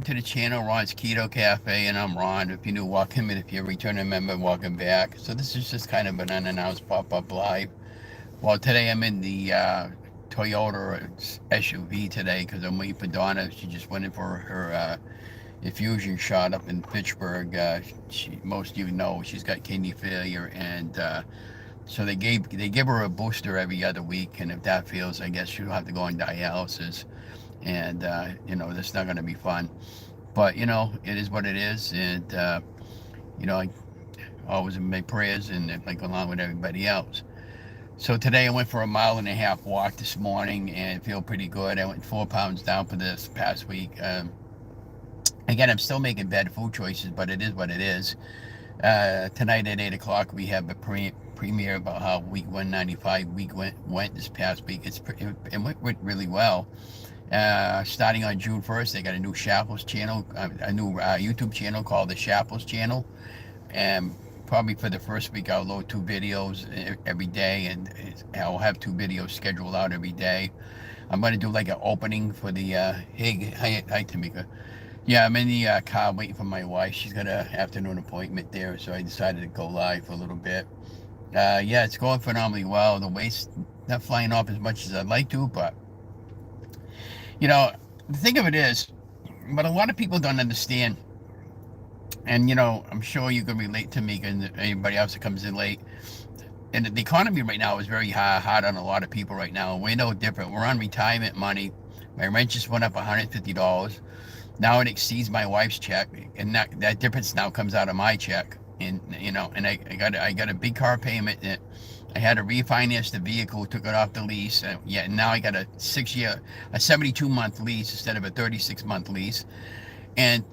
to the channel, Ron's Keto Cafe, and I'm Ron. If you're new, welcome, and if you're a returning member, welcome back. So this is just kind of an unannounced pop-up live. Well, today I'm in the Toyota SUV today because I'm waiting for Donna. She just went in for her infusion shot up in Fitchburg. Most of you know she's got kidney failure, and so they give her a booster every other week, and if that fails, I guess she'll have to go on dialysis. And that's not going to be fun. But it is what it is, and I always make prayers and like along with everybody else. So today I went for a mile and a half walk this morning and feel pretty good. I went 4 pounds down for this past week. Again, I'm still making bad food choices, but it is what it is. Tonight at 8 o'clock we have a premiere about how week 195 went this past week. It went really well. Starting on June 1st, they got a new Shackles channel, a new YouTube channel called the Shackles channel. And probably for the first week, I'll load 2 videos every day, and I'll have 2 videos scheduled out every day. I'm going to do like an opening for the, hi Tamika. Yeah, I'm in the car waiting for my wife. She's got an afternoon appointment there, so I decided to go live for a little bit. Yeah, it's going phenomenally well. The weight's not flying off as much as I'd like to, but you know, the thing of it is, what a lot of people don't understand, and I'm sure you can relate to me and anybody else that comes in late. And the economy right now is very hard on a lot of people right now. We're no different. We're on retirement money. My rent just went up $150. Now it exceeds my wife's check, and that difference now comes out of my check. And and I got a big car payment that I had to refinance the vehicle, took it off the lease. Yeah, now I got a 72-month lease instead of a 36-month lease. And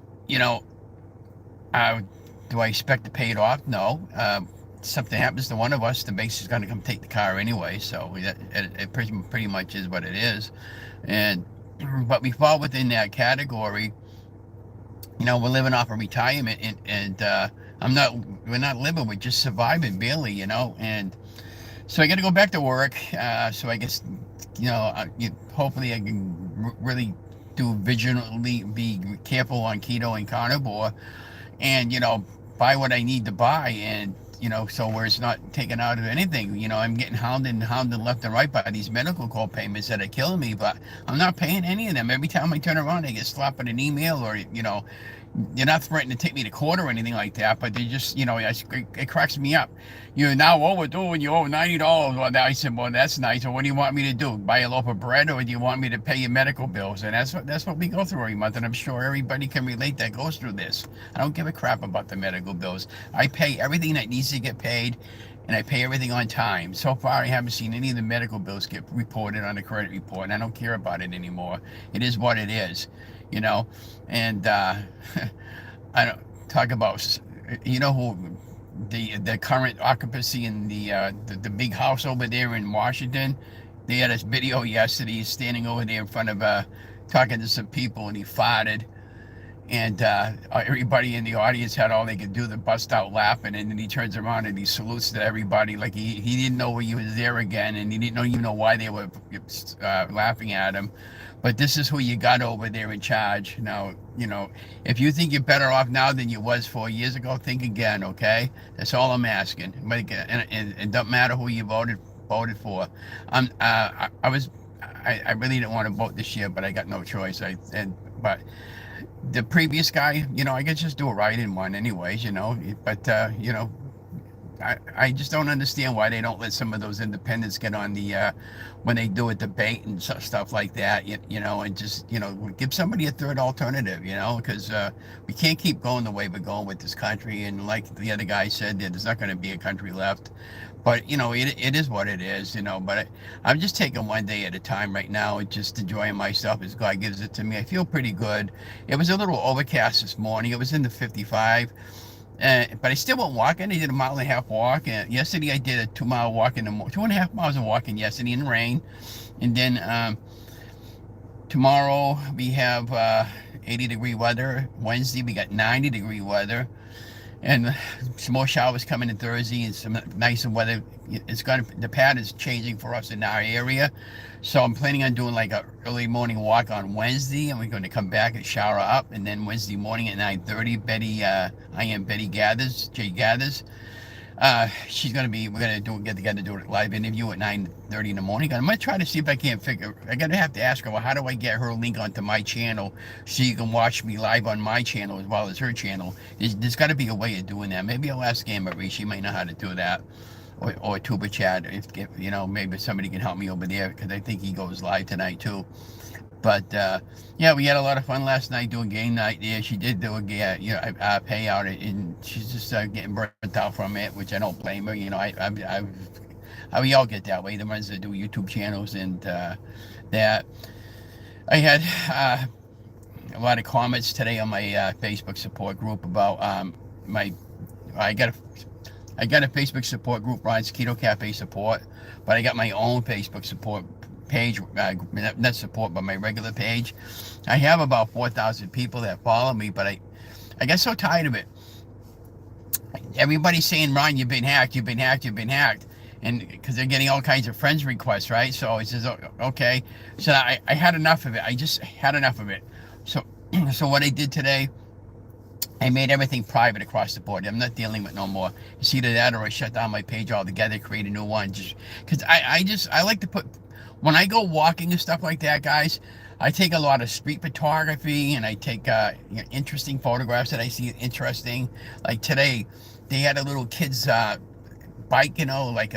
uh, do I expect to pay it off? No. Something happens to one of us, the bank is going to come take the car anyway. So it pretty much is what it is. And but we fall within that category. We're living off of retirement, and we're not living, we're just surviving barely. And so I got to go back to work. So I guess, hopefully I can really vigilantly be careful on keto and carnivore, and buy what I need to buy, and so where it's not taken out of anything. I'm getting hounded left and right by these medical co-payments that are killing me, but I'm not paying any of them. Every time I turn around, I get slapped with an email, or you're not threatening to take me to court or anything like that, but they just, it cracks me up. You're now overdue and you owe $90. Well, I said, well, that's nice. Well, what do you want me to do? Buy a loaf of bread, or do you want me to pay your medical bills? And that's what we go through every month, and I'm sure everybody can relate that goes through this. I don't give a crap about the medical bills. I pay everything that needs to get paid, and I pay everything on time. So far, I haven't seen any of the medical bills get reported on the credit report, and I don't care about it anymore. It is what it is, and I don't talk about, who the current occupancy in the big house over there in Washington. They had this video yesterday. He's standing over there in front of talking to some people, and he farted, and everybody in the audience had all they could do to bust out laughing. And then he turns around and he salutes to everybody like he didn't know he was there again, and he didn't even know why they were laughing at him. But this is who you got over there in charge. Now, if you think you're better off now than you was 4 years ago, think again, okay? That's all I'm asking. But and it doesn't matter who you voted for. I really didn't want to vote this year, but I got no choice. But the previous guy, I could just do a write-in one anyways, But I just don't understand why they don't let some of those independents get on the when they do a debate and stuff like that, and just give somebody a third alternative, because we can't keep going the way we're going with this country. And like the other guy said, there's not going to be a country left. But it is what it is, But I'm just taking one day at a time right now, and just enjoying myself as God gives it to me. I feel pretty good. It was a little overcast this morning. It was in the 55. But I still went walking. I did a mile and a half walk. Yesterday I did a 2-mile walk 2.5 miles of walking yesterday in the rain. And then tomorrow we have 80-degree weather. Wednesday we got 90-degree weather. and some more showers coming in Thursday and some nicer weather. The pad is changing for us in our area, so I'm planning on doing like a early morning walk on Wednesday, and we're going to come back and shower up, and then Wednesday morning at 9:30, I am Betty gathers, Jay gathers. She's gonna be. We're gonna get together, do a live interview at 9:30 in the morning. I'm gonna try to see if I can't figure. I gotta have to ask her. Well, how do I get her link onto my channel so you can watch me live on my channel as well as her channel? There's got to be a way of doing that. Maybe I'll ask Anne Marie. She might know how to do that. Or Tuba Chad. If maybe somebody can help me over there because I think he goes live tonight too. But yeah, we had a lot of fun last night doing game night there. She did do a payout, and she's just getting burnt out from it, which I don't blame her. We all get that way. The ones that do YouTube channels and that. I had a lot of comments today on my Facebook support group about my. I got a Facebook support group, Ron's Keto Cafe support, but I got my own Facebook support page, not support, but my regular page. I have about 4,000 people that follow me, but I got so tired of it. Everybody's saying, Ron, you've been hacked, you've been hacked, you've been hacked. And because they're getting all kinds of friends requests, right? So it says, okay. So I had enough of it. I just had enough of it. So, so what I did today, I made everything private across the board. I'm not dealing with no more. It's either that or I shut down my page altogether, create a new one. Just because I like to put, when I go walking and stuff like that, guys, I take a lot of street photography and I take interesting photographs that I see interesting. Like today, they had a little kid's bike, like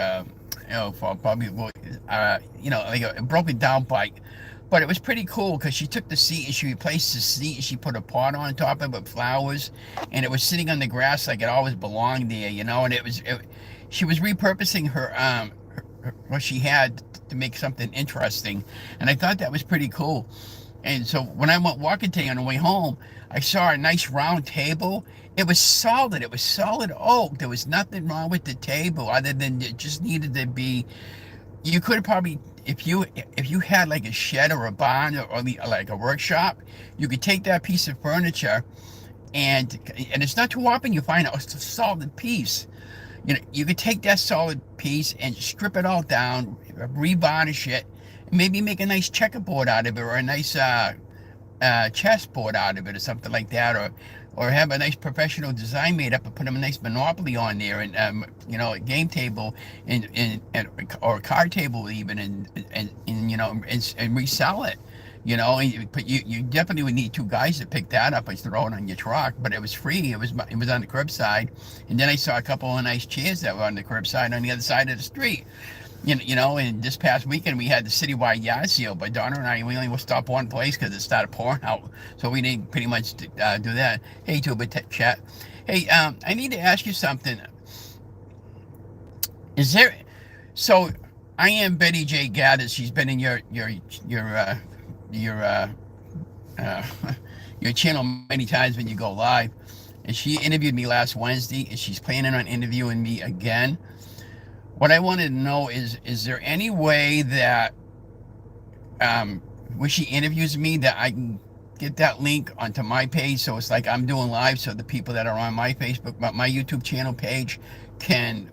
for probably like a broken down bike. But it was pretty cool because she took the seat and she replaced the seat and she put a pot on top of it with flowers, and it was sitting on the grass like it always belonged there, and she was repurposing what she had to make something interesting, and I thought that was pretty cool. And so when I went walking today on the way home, I saw a nice round table. It was solid. It was solid oak. There was nothing wrong with the table other than it just needed to be. You could probably, if you had like a shed or a barn or like a workshop, you could take that piece of furniture and it's not too often you find a solid piece. You could take that solid piece and strip it all down, revarnish it, and maybe make a nice checkerboard out of it or a nice chessboard out of it or something like that, or have a nice professional design made up and put a nice Monopoly on there, and a game table and or a card table even, and resell it. But you definitely would need two guys to pick that up and throw it on your truck. But it was free. It was on the curbside, and then I saw a couple of nice chairs that were on the curbside on the other side of the street. And this past weekend we had the citywide yard sale, but Donna and I, we only stopped one place because it started pouring out, so we didn't pretty much do that. Hey, Tuba Chat. Hey, I need to ask you something. Is there? So, I am Betty J. Gathers. She's been in your uh, your channel many times when you go live, and she interviewed me last Wednesday, and she's planning on interviewing me again. What I wanted to know is there any way that when she interviews me that I can get that link onto my page so it's like I'm doing live, so the people that are on my Facebook, my YouTube channel page can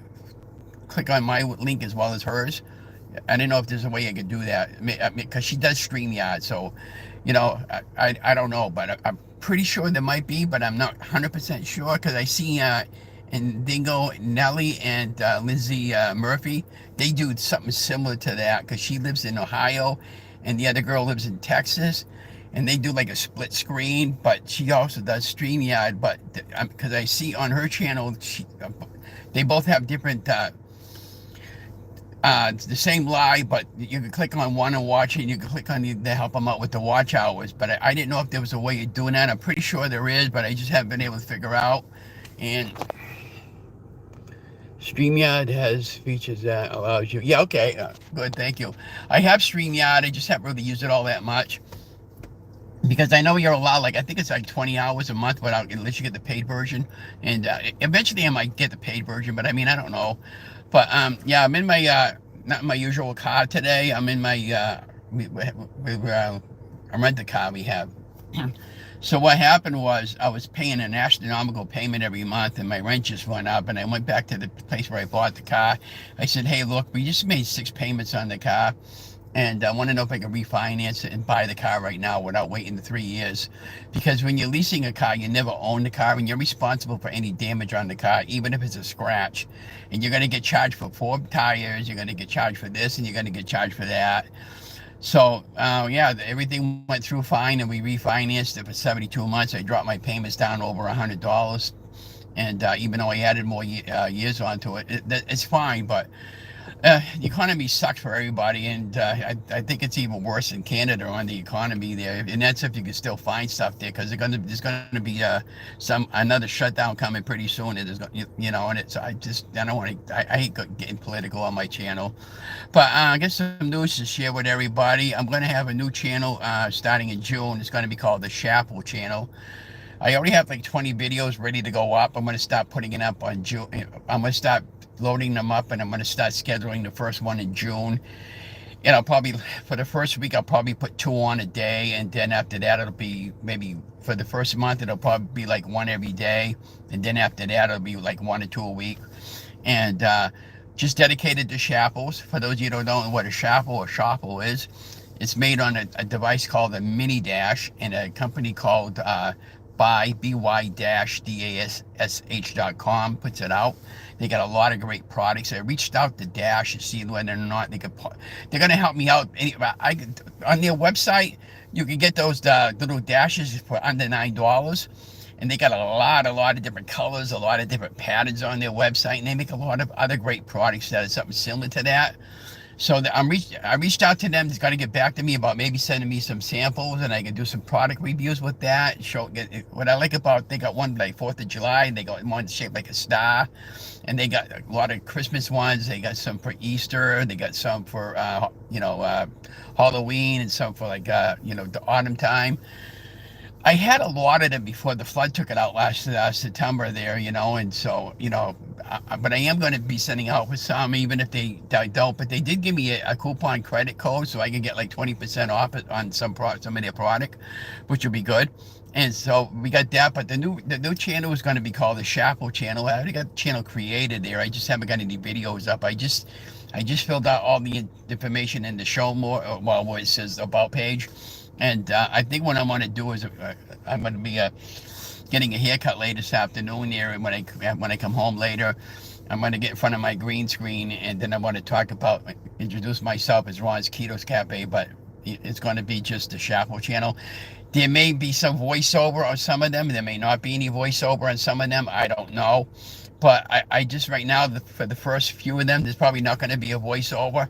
click on my link as well as hers? I didn't know if there's a way I could do that, because she does StreamYard, so I don't know, but I'm pretty sure there might be, but I'm not 100% sure because I see and Dingo, Nelly, and Lindsay Murphy, they do something similar to that because she lives in Ohio and the other girl lives in Texas, and they do like a split screen, but she also does StreamYard. But because I see on her channel, they both have different, the same live, but you can click on one and watch it, and you can click on to help them out with the watch hours. But I didn't know if there was a way of doing that. I'm pretty sure there is, but I just haven't been able to figure out. And StreamYard has features that allows you. Yeah, okay, good, thank you. I have StreamYard. I just haven't really used it all that much because I know you're allowed, like I think it's like 20 hours a month, without unless you get the paid version. And eventually I might get the paid version, but I mean I don't know. But yeah, I'm in my not my usual car today. I'm in my I rent the car we have. So what happened was I was paying an astronomical payment every month, and my rent just went up. And I went back to the place where I bought the car. I said, "Hey, look, we just made 6 payments on the car, and I want to know if I can refinance it and buy the car right now without waiting the 3 years. Because when you're leasing a car, you never own the car, and you're responsible for any damage on the car, even if it's a scratch. And you're going to get charged for 4 tires. You're going to get charged for this, and you're going to get charged for that." So yeah, everything went through fine, and we refinanced it for 72 months. I dropped my payments down over $100, and even though I added more years onto it, it's fine. But the economy sucks for everybody, and I think it's even worse in Canada on the economy there. And that's if you can still find stuff there, because there's gonna be some another shutdown coming pretty soon. And there's and it's I don't want to I hate getting political on my channel, but I got some news to share with everybody. I'm gonna have a new channel starting in June. It's gonna be called the Chapel Channel. I already have like 20 videos ready to go up. I'm going to start putting it up on June. I'm going to start loading them up, and I'm going to start scheduling the first one in June. And I'll probably, for the first week, I'll probably put 2 on a day. And then after that, it'll be maybe for the first month, it'll probably be like one every day. And then after that, it'll be like 1 or 2 a week. And just dedicated to shackles. For those of you who don't know what a shackle or shopple is, it's made on a device called a Mini Dash, and a company called by-dash.com puts it out. They got a lot of great products. I reached out to Dash to see whether or not they're going to help me out. On their website, you can get those little dashes for under $9. And they got a lot of different colors, a lot of different patterns on their website. And they make a lot of other great products that are something similar to that. So I reached out to them. They've got to get back to me about maybe sending me some samples, and I can do some product reviews with that. What I like about, they got one like 4th of July, and they got one shaped like a star, and they got a lot of Christmas ones. They got some for Easter. They got some for Halloween, and some for like the autumn time. I had a lot of them before the flood took it out last September there, and so, but I am going to be sending out with some, even if they don't. But they did give me a coupon credit code, so I can get like 20% off it on some of their product, which will be good. And so we got that. But the new channel is going to be called the Chapel Channel. I already got the channel created there. I just haven't got any videos up. I just filled out all the information in the show more, where it says about page. And I think what I'm going to do is I'm going to be getting a haircut later this afternoon there. And when I come home later, I'm going to get in front of my green screen, and then I want to introduce myself as Ron's Keto Café, but it's going to be just the Chapel channel. There may be some voiceover on some of them. There may not be any voiceover on some of them. I don't know. But I just right now, for the first few of them, there's probably not going to be a voiceover.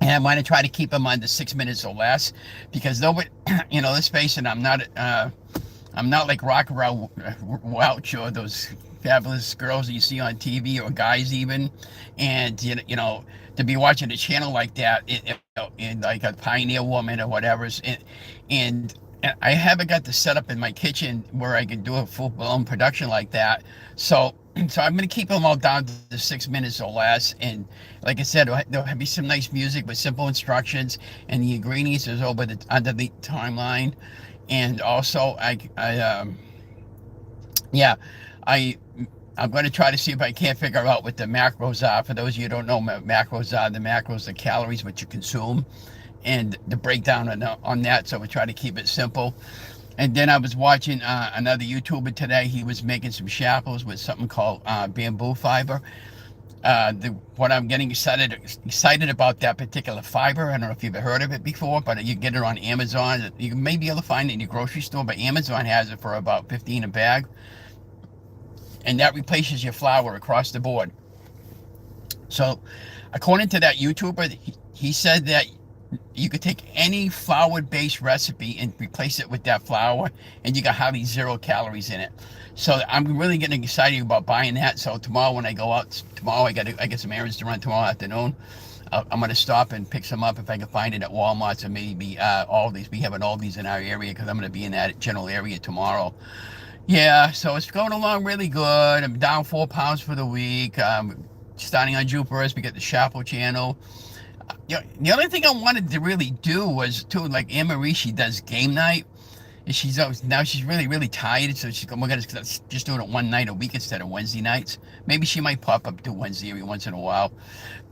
And I'm going to try to keep them under 6 minutes or less, because nobody, let's face it, I'm not like Rockwell Welch or those fabulous girls that you see on TV, or guys even. And to be watching a channel like that, in like a Pioneer Woman or whatever, and I haven't got the setup in my kitchen where I can do a full-blown production like that. So I'm going to keep them all down to 6 minutes or less. And like I said, there'll be some nice music with simple instructions, and the ingredients is under the timeline. And also, I'm going to try to see if I can't figure out what the macros are. For those of you who don't know what macros are, the macros are calories which you consume, and the breakdown on that. So we try to keep it simple. And then I was watching another YouTuber today. He was making some shackles with something called bamboo fiber. What I'm getting excited about that particular fiber. I don't know if you've ever heard of it before, but you can get it on Amazon. You may be able to find it in your grocery store, but Amazon has it for about $15 a bag. And that replaces your flour across the board. So according to that YouTuber, he said that you could take any flour-based recipe and replace it with that flour, and you got hardly 0 calories in it. So I'm really getting excited about buying that. So tomorrow when I go out, I get some errands to run tomorrow afternoon. I'm going to stop and pick some up if I can find it at Walmart, or maybe Aldi's. We have an Aldi's in our area, because I'm going to be in that general area tomorrow. Yeah, so it's going along really good. I'm down 4 pounds for the week. Starting on June 1st, we get the Chapel channel. The other thing I wanted to really do was, too, like Anne Marie, she does game night. And now she's really, really tired, so we're gonna just doing it one night a week instead of Wednesday nights. Maybe she might pop up to Wednesday every once in a while.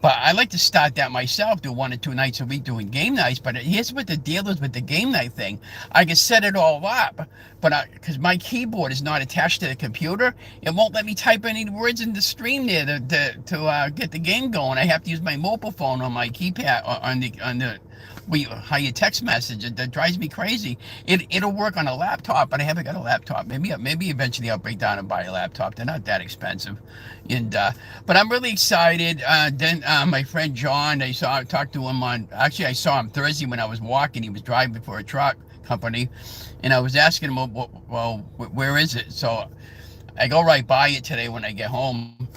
But I like to start that myself, do 1 or 2 nights a week doing game nights. But here's what the deal is with the game night thing. I can set it all up, but because my keyboard is not attached to the computer, it won't let me type any words in the stream there to get the game going. I have to use my mobile phone on my keypad on the how you text message. That drives me crazy. It'll work on a laptop, but I haven't got a laptop. Maybe eventually I'll break down and buy a laptop. They're not that expensive, and but I'm really excited. Then my friend John, I talked to him on. Actually, I saw him Thursday when I was walking. He was driving for a truck company, and I was asking him, well, where is it? So I go right by it today when I get home.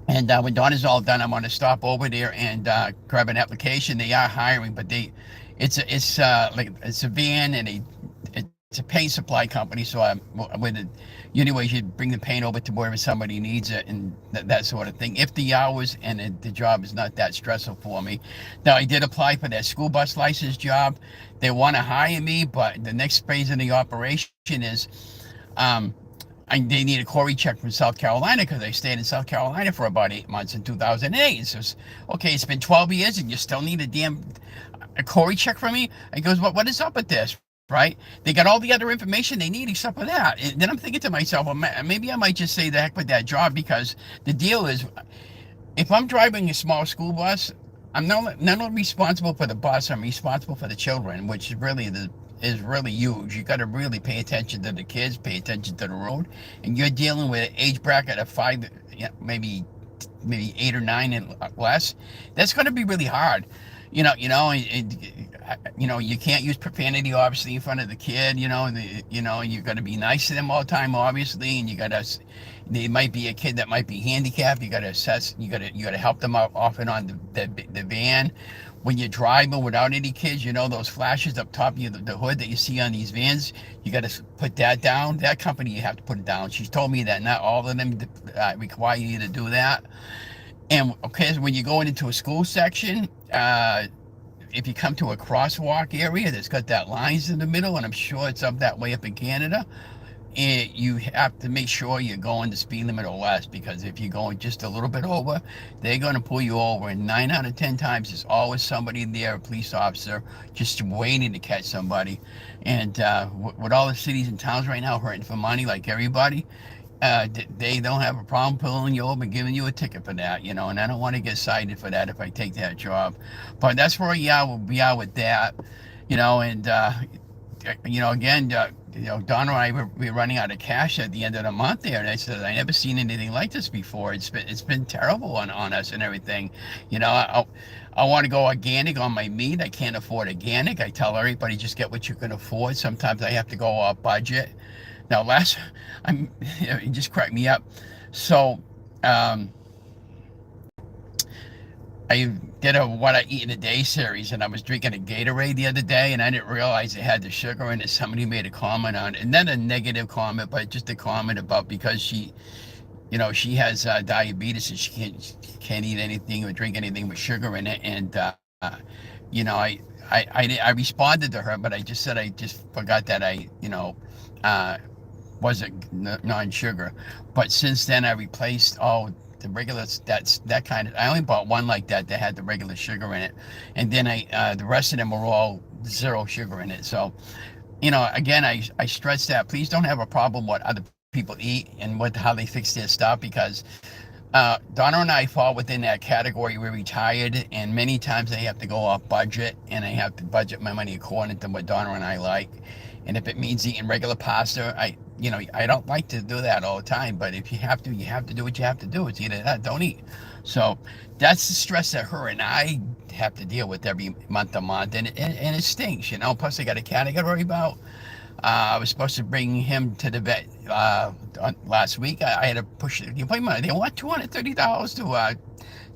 And when dawn is all done, I'm going to stop over there and grab an application. They are hiring, but it's a van and it's a paint supply company. So I'm with it. Anyways, you bring the paint over to wherever somebody needs it and that sort of thing. If the hours and the job is not that stressful for me. Now I did apply for that school bus license job. They want to hire me, but the next phase in the operation is. They need a Corey check from South Carolina because I stayed in South Carolina for about 8 months in 2008. So, okay, it's been 12 years and you still need a Corey check from me? I goes, what is up with this? Right? They got all the other information they need except for that. And then I'm thinking to myself, well, maybe I might just say the heck with that job because the deal is if I'm driving a small school bus, I'm not only responsible for the bus, I'm responsible for the children, which is really huge. You got to really pay attention to the kids, pay attention to the road, and you're dealing with an age bracket of 5, maybe 8 or 9 and less. That's going to be really hard. You can't use profanity obviously in front of the kid. You got to be nice to them all the time, obviously, and you got to. There might be a kid that might be handicapped. You got to assess. You got to help them out off and on the van. When you're driving without any kids, those flashes up top of the hood that you see on these vans, you got to put that down. That company, you have to put it down. She's told me that not all of them require you to do that. And okay, so when you go into a school section, if you come to a crosswalk area that's got that lines in the middle, and I'm sure it's up that way up in Canada, you have to make sure you're going the speed limit or less, because if you're going just a little bit over, they're going to pull you over. And 9 out of 10 times, there's always somebody there, a police officer, just waiting to catch somebody. And with all the cities and towns right now hurting for money, like everybody, they don't have a problem pulling you over and giving you a ticket for that, and I don't want to get cited for that if I take that job. But that's where we are with that, and again, Don and I were running out of cash at the end of the month there, and I said I never seen anything like this before. It's been terrible on us and everything. I want to go organic on my meat. I can't afford organic. I tell everybody just get what you can afford. Sometimes I have to go off budget. Now, it just cracked me up. So, I did a what I eat in a day series, and I was drinking a Gatorade the other day, and I didn't realize it had the sugar in it. Somebody made a comment on it, and then a negative comment, but just a comment about because she has diabetes and she can't eat anything or drink anything with sugar in it, and I responded to her, but I just said I just forgot that wasn't non-sugar. But since then, I replaced all the regular. That kind of. I only bought one like that had the regular sugar in it, and then the rest of them were all 0 sugar in it. So, again, I stress that please don't have a problem what other people eat and how they fix their stuff, because Donna and I fall within that category. We're retired, and many times I have to go off budget, and I have to budget my money according to what Donna and I like. And if it means eating regular pasta, I don't like to do that all the time, but if you have to do what you have to do. It's either that, don't eat. So that's the stress that her and I have to deal with every month to month, and it stinks, Plus I got a cat I got to worry about. I was supposed to bring him to the vet last week. I had to push the appointment. They want $230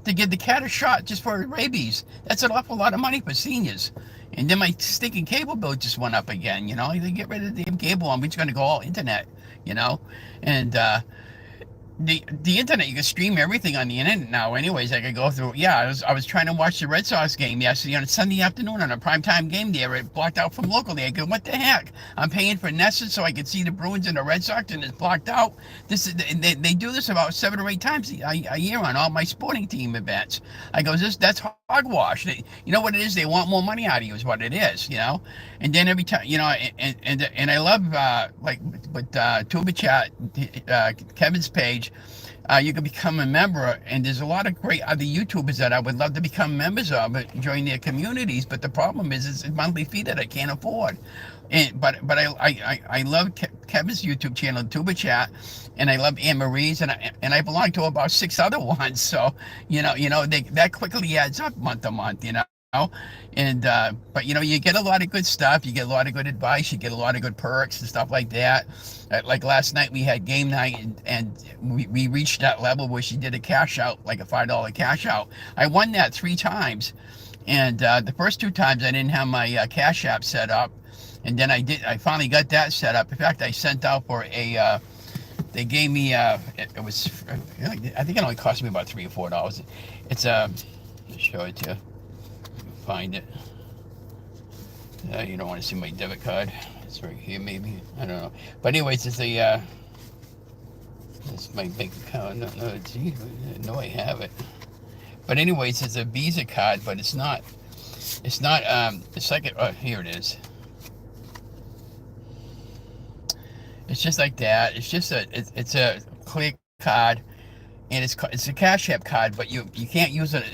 to give the cat a shot just for rabies. That's an awful lot of money for seniors. And then my stinking cable bill just went up again. They get rid of the damn cable. I'm just going to go all internet, and the internet, you can stream everything on the internet now. Anyways, I could go through. Yeah, I was trying to watch the Red Sox game yesterday on a Sunday afternoon on a primetime game there. It blocked out from locally. I go, what the heck? I'm paying for Nessus so I could see the Bruins and the Red Sox, and it's blocked out. This is they do this about 7 or 8 times a year on all my sporting team events. I go, that's hogwash. You know what it is? They want more money out of you, is what it is. And then every time, and I love like with Tuba Chat, Kevin's page. You can become a member, and there's a lot of great other YouTubers that I would love to become members of, join their communities. But the problem is, it's a monthly fee that I can't afford. But I love Kevin's YouTube channel, Tuba Chat, and I love Anne Marie's, and I belong to about 6 other ones. So that quickly adds up month to month. And but you get a lot of good stuff, you get a lot of good advice, you get a lot of good perks and stuff like that. Like last night we had game night, and we reached that level where she did a cash out, like a $5 cash out. I won that 3 times, and the first 2 times I didn't have my cash app set up, and then I finally got that set up. In fact, I sent out for a they gave me it was, I think it only cost me about $3 or $4. It's I'll show it to you. Find it. You don't want to see my debit card. It's right here, maybe. I don't know. But anyways, it's my bank account. No, I have it. But anyways, it's a Visa card, but it's not. It's not. It's like here it is. It's just like that. It's just it's a clear card. And it's a Cash App card, but you can't use it.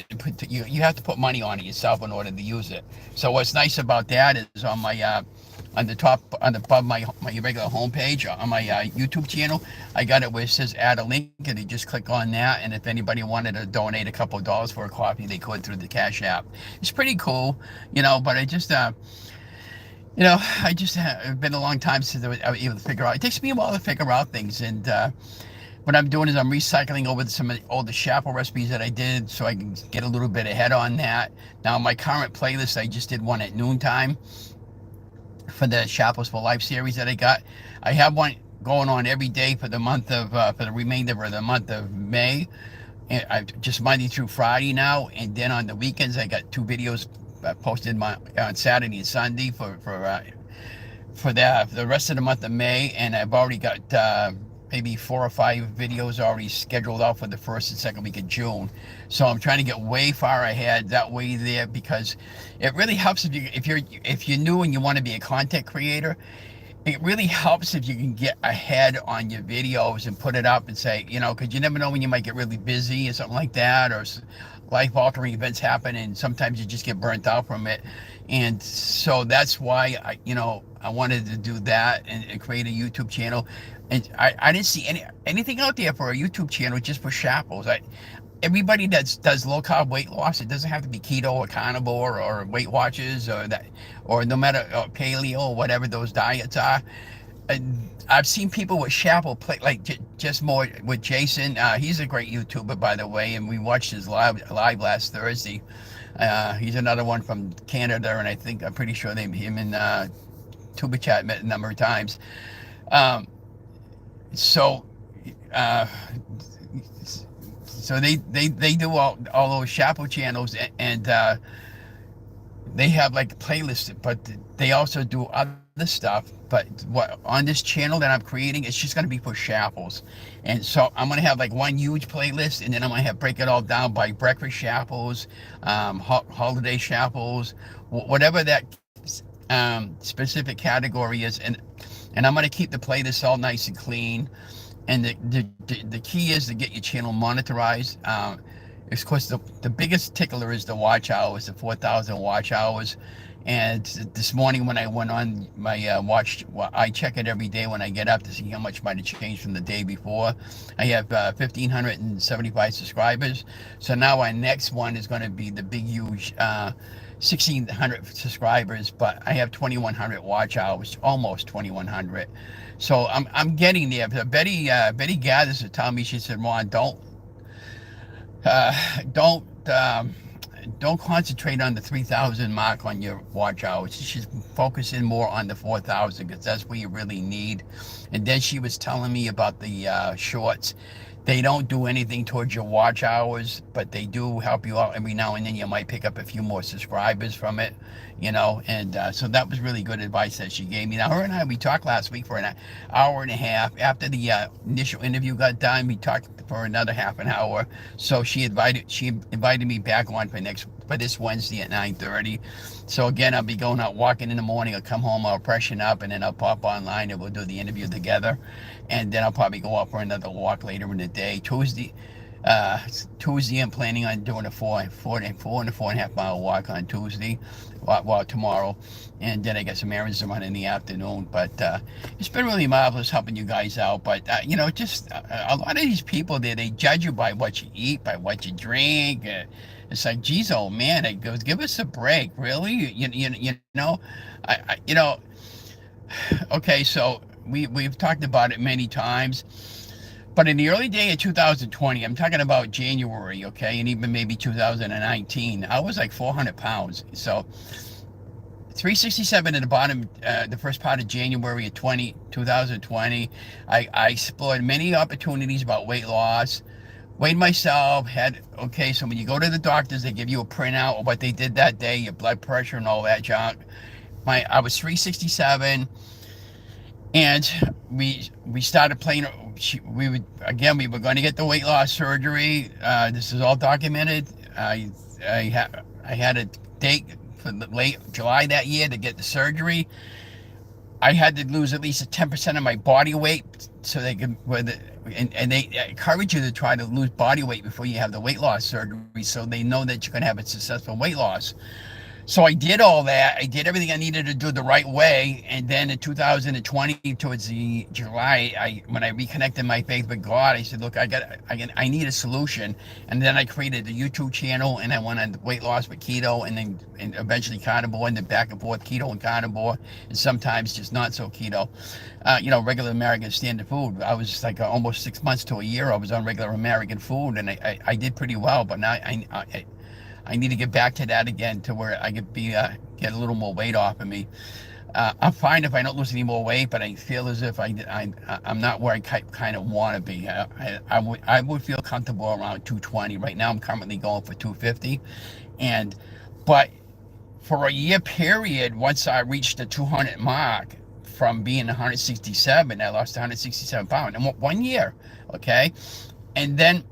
You have to put money on it yourself in order to use it. So what's nice about that is on my on the top, on the above my regular homepage on my YouTube channel, I got it where it says add a link, and you just click on that. And if anybody wanted to donate a couple of dollars for a coffee, they could through the Cash App. It's pretty cool, But I just it's been a long time since I was able to figure out. It takes me a while to figure out things, and what I'm doing is I'm recycling over some of all the Chapel recipes that I did, so I can get a little bit ahead on that. Now, my current playlist, I just did one at noontime for the Chapels for Life series that I got. I have one going on every day for the month of for the remainder of the month of May. And just Monday through Friday now, and then on the weekends I got 2 videos posted on Saturday and Sunday for the rest of the month of May, and I've already got maybe 4 or 5 videos already scheduled out for the first and second week of June. So I'm trying to get way far ahead that way there, because it really helps if you're new and you want to be a content creator. It really helps if you can get ahead on your videos and put it up and say, because you never know when you might get really busy or something like that, or life-altering events happen, and sometimes you just get burnt out from it. And so that's why I wanted to do that and create a YouTube channel. And I didn't see anything out there for a YouTube channel just for Chapels. Everybody that does low carb weight loss, it doesn't have to be keto or carnivore or Weight Watchers or no matter paleo or whatever those diets are. I've seen people with Chapel play just more with Jason. He's a great YouTuber, by the way, and we watched his live last Thursday. He's another one from Canada, and I'm pretty sure him and Tuba Chat met a number of times. So they do all those Chapel channels, and they have like playlists, but they also do other stuff. But what on this channel that I'm creating, it's just going to be for Chapels. And so I'm going to have like one huge playlist, and then I'm going to break it all down by breakfast Chapels, holiday Chapels, whatever that specific category is. And I'm going to keep the playlist all nice and clean. And the key is to get your channel monetized. Of course, the biggest tickler is the watch hours, the 4,000 watch hours. And this morning when I went on my watch, I check it every day when I get up to see how much might have changed from the day before. I have 1,575 subscribers. So now our next one is going to be the big, huge 1,600 subscribers, but I have 2,100 watch hours, almost 2,100. So I'm getting there. Betty gathers to tell me, she said, Ron, don't concentrate on the 3,000 mark on your watch hours. You should focus in more on the 4,000, because that's what you really need. And then she was telling me about the shorts. They don't do anything towards your watch hours, but they do help you out every now and then. You might pick up a few more subscribers from it, And so that was really good advice that she gave me. Now, her and I, we talked last week for an hour and a half. After the initial interview got done, we talked for another half an hour. So she invited me back on for this Wednesday at 9:30. So again, I'll be going out walking in the morning. I'll come home, I'll freshen up, and then I'll pop online and we'll do the interview together. And then I'll probably go out for another walk later in the day. Uh, Tuesday, I'm planning on doing a four and a 4.5 mile walk on Tuesday, well, tomorrow, and then I got some errands to run in the afternoon. But it's been really marvelous helping you guys out. But just a lot of these people there, they judge you by what you eat, by what you drink. It's like, geez, oh man, it goes, give us a break, really? I okay, so we've talked about it many times. But in the early day of 2020, I'm talking about January, okay, and even maybe 2019, I was like 400 pounds. So 367 in the bottom, the first part of January of 2020. I explored many opportunities about weight loss, weighed myself, so when you go to the doctors, they give you a printout of what they did that day, your blood pressure and all that junk. I was 367. And we started playing. We were going to get the weight loss surgery. This is all documented. I had a date for late July that year to get the surgery. I had to lose at least 10% of my body weight so they could, and they encourage you to try to lose body weight before you have the weight loss surgery, so they know that you're going to have a successful weight loss. So I did all that. I did everything I needed to do the right way. And then in 2020, towards the July, when I reconnected my faith with God, I said, look, I need a solution. And then I created a YouTube channel, and I went on weight loss with keto, and eventually carnivore, and then back and forth keto and carnivore, and sometimes just not so keto. Regular American standard food. I was like almost 6 months to a year. I was on regular American food, and I did pretty well. But now I need to get back to that again, to where I could get a little more weight off of me. I'm fine if I don't lose any more weight, but I feel as if I'm not where I kind of want to be. I would feel comfortable around 220. Right now, I'm currently going for 250, but for a year period, once I reached the 200 mark, from being 167, I lost 167 pounds in 1 year. Okay, and then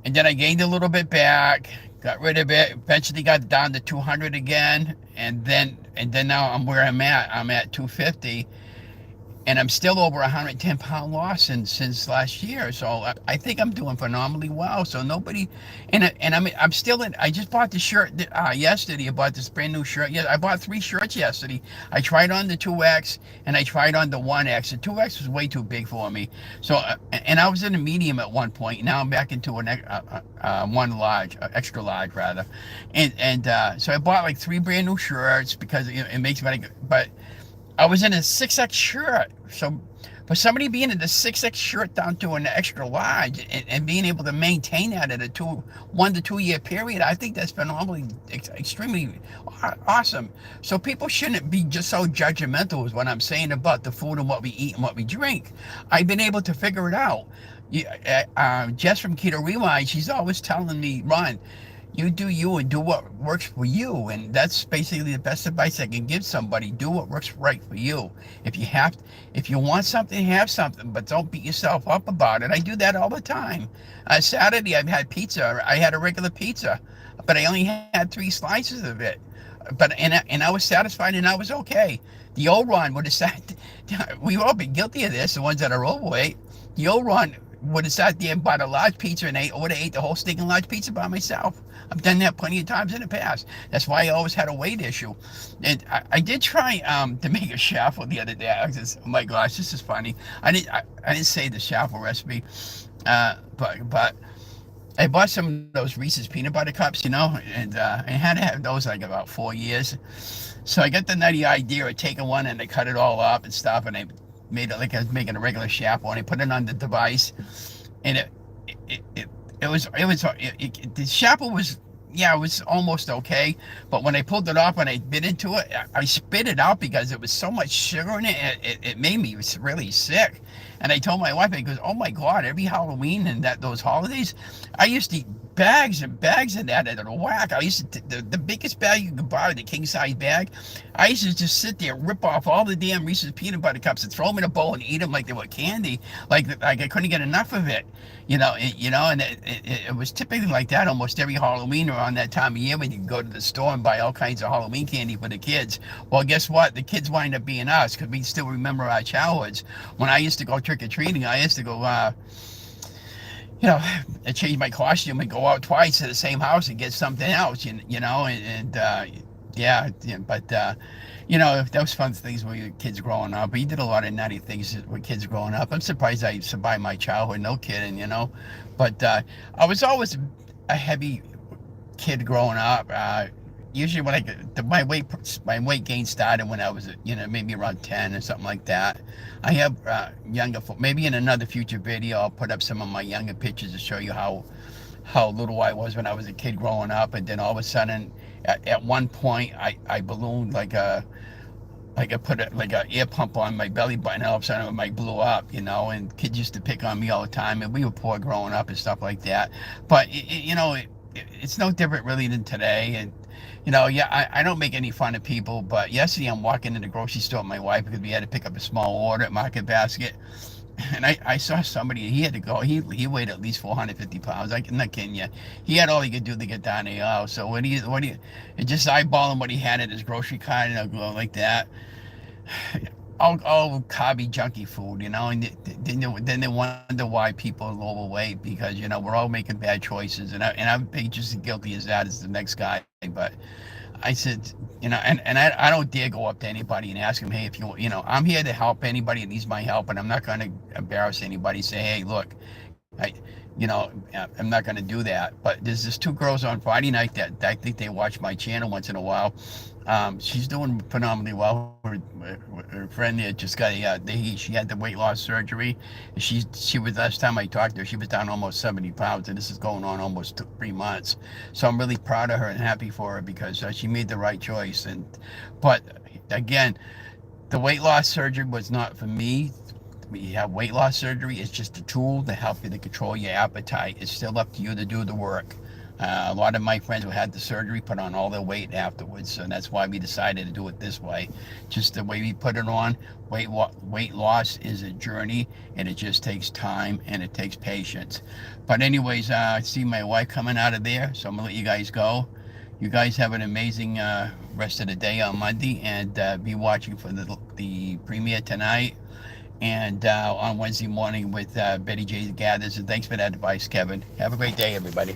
I gained a little bit back, got rid of it, eventually got down to 200 again, and then now I'm where I'm at. I'm at 250, and I'm still over 110-pound loss since last year. So I think I'm doing phenomenally well. So nobody, and I'm still in. I just bought the shirt yesterday. I bought this brand new shirt. Yeah, I bought 3 shirts yesterday. I tried on the 2X and I tried on the 1X. The 2X was way too big for me. So and I was in a medium at one point. Now I'm back into an one large, extra large rather, and so I bought like 3 brand new shirts because it makes me like, but I was in a 6X shirt. So for somebody being in the 6X shirt down to an extra large and being able to maintain that at a 1 to 2 year period, I think that's phenomenally, extremely awesome. So people shouldn't be just so judgmental is what I'm saying about the food and what we eat and what we drink. I've been able to figure it out. Jess from Keto Rewind, she's always telling me, Ron, you do you and do what works for you, and that's basically the best advice I can give somebody. Do what works right for you. If you want something, have something, but don't beat yourself up about it. I do that all the time. Saturday I've had pizza. I had a regular pizza, but I only had 3 slices of it. But and I was satisfied and I was okay. The old Ron would have said, we've all been guilty of this. The ones that are overweight. The old Ron would have sat there and bought a large pizza, and I would have ate the whole stinking large pizza by myself. I've done that plenty of times in the past. That's why I always had a weight issue. And I did try to make a shaffle the other day. I was just, oh my gosh, this is funny. I didn't say the shaffle recipe, but I bought some of those Reese's peanut butter cups, and I had to have those like about 4 years. So I got the nutty idea of taking one and I cut it all up and stuff, and I made it like I was making a regular shaffle, and I put it on the device, and the shaffle was yeah, it was almost okay. But when I pulled it off and I bit into it, I spit it out because it was so much sugar in it. It made me really sick. And I told my wife, I goes, "Oh my God, every Halloween and those holidays, I used to eat bags and bags of that at a whack. I used to, the biggest bag you could buy, the king size bag, I used to just sit there, rip off all the damn Reese's peanut butter cups and throw them in a bowl and eat them like they were candy. Like I couldn't get enough of it. And it was typically like that almost every Halloween around that time of year when you go to the store and buy all kinds of Halloween candy for the kids. Well, guess what? The kids wind up being us because we still remember our childhoods. When I used to go trick or treating, I used to go, I change my costume and go out twice to the same house and get something else, yeah, yeah, but those fun things with your kids growing up. We did a lot of naughty things with kids growing up. I'm surprised I survived my childhood, no kidding. But I was always a heavy kid growing up. Usually when my weight gain started when I was maybe around 10 or something like that. I have maybe in another future video I'll put up some of my younger pictures to show you how little I was when I was a kid growing up, and then all of a sudden at one point I ballooned like I put like a air pump on my belly button, and all of a sudden it blew up. And kids used to pick on me all the time, and we were poor growing up and stuff like that. But it's no different really than today. And yeah, I don't make any fun of people, but yesterday I'm walking in the grocery store with my wife because we had to pick up a small order at Market Basket. And I saw somebody, he had to go, he weighed at least 450 pounds. I'm not kidding you. He had all he could do to get down the aisle. So just eyeballing what he had in his grocery cart, and I'll go like that. All carby, junky food. And then they wonder why people are overweight because, we're all making bad choices. And I'm just as guilty as that as the next guy. But I said, and I don't dare go up to anybody and ask him, hey, if I'm here to help anybody that needs my help, and I'm not going to embarrass anybody. Say, hey, look, I, I'm not going to do that. But there's this two girls on Friday night that I think they watch my channel once in a while. She's doing phenomenally well. Her friend there just got she had the weight loss surgery. She was last time I talked to her, she was down almost 70 pounds, and this is going on almost 3 months. So I'm really proud of her and happy for her because she made the right choice. But again, the weight loss surgery was not for me. You have weight loss surgery, it's just a tool to help you to control your appetite. It's still up to you to do the work. A lot of my friends who had the surgery put on all their weight afterwards, and that's why we decided to do it this way. Just the way we put it on. Weight loss is a journey, and it just takes time and it takes patience. But anyways, I see my wife coming out of there, so I'm gonna let you guys go. You guys have an amazing rest of the day on Monday, and be watching for the premiere tonight and on Wednesday morning with Betty J Gathers. And thanks for that advice, Kevin. Have a great day, everybody.